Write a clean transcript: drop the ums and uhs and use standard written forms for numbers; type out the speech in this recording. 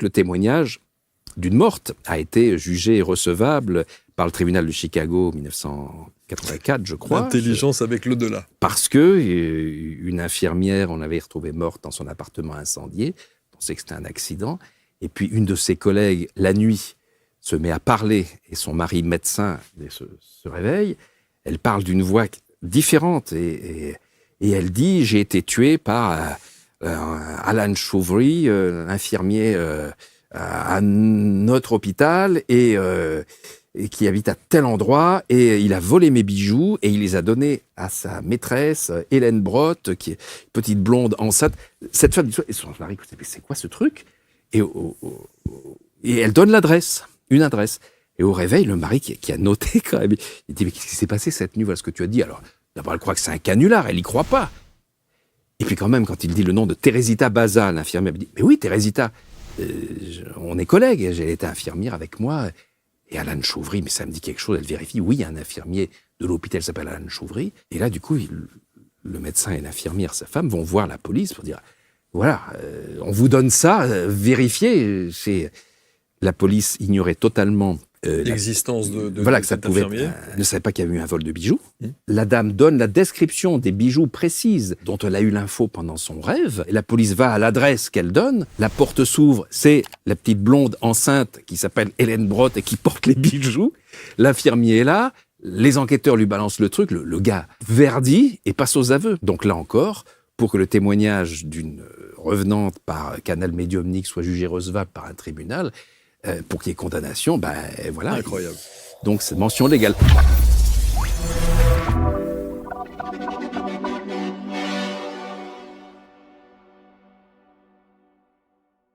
le témoignage d'une morte a été jugé recevable par le tribunal de Chicago en 1984, je crois. L'intelligence avec l'au-delà. Parce que une infirmière, on avait retrouvé morte dans son appartement incendié. On pensait que c'était un accident. Et puis une de ses collègues, la nuit, se met à parler et son mari médecin se réveille. Elle parle d'une voix différente et elle dit « J'ai été tuée par Alan Shouvry, infirmier à notre hôpital et qui habite à tel endroit, et il a volé mes bijoux et il les a donnés à sa maîtresse, Hélène Brotte, qui est une petite blonde enceinte. » Cette femme dit « Et son mari, c'est quoi ce truc ?» et elle donne l'adresse, une adresse. Et au réveil, le mari qui a noté quand même, il dit « Mais qu'est-ce qui s'est passé cette nuit? Voilà ce que tu as dit. » Alors, d'abord, elle croit que c'est un canular, elle n'y croit pas. Et puis quand même, quand il dit le nom de Teresita Baza, l'infirmière, elle dit « Mais oui, Teresita, on est collègues, elle était infirmière avec moi. » Et Alan Shouvry, mais ça me dit quelque chose, elle vérifie. Oui, il y a un infirmier de l'hôpital qui s'appelle Alan Shouvry. Et là, du coup, le médecin et l'infirmière, sa femme, vont voir la police pour dire « Voilà, on vous donne ça, vérifiez. » La police ignorait totalement l'existence de voilà, que ça cet pouvait infirmier. ne savait pas qu'il y avait eu un vol de bijoux. La dame donne la description des bijoux précises dont elle a eu l'info pendant son rêve. Et la police va à l'adresse qu'elle donne. La porte s'ouvre. C'est la petite blonde enceinte qui s'appelle Hélène Brotte et qui porte les bijoux. L'infirmier est là. Les enquêteurs lui balancent le truc. Le gars verdit et passe aux aveux. Donc là encore, pour que le témoignage d'une revenante par canal médiumnique soit jugé recevable par un tribunal, pour qu'il y ait condamnation, ben voilà. Incroyable. Donc c'est mention légale.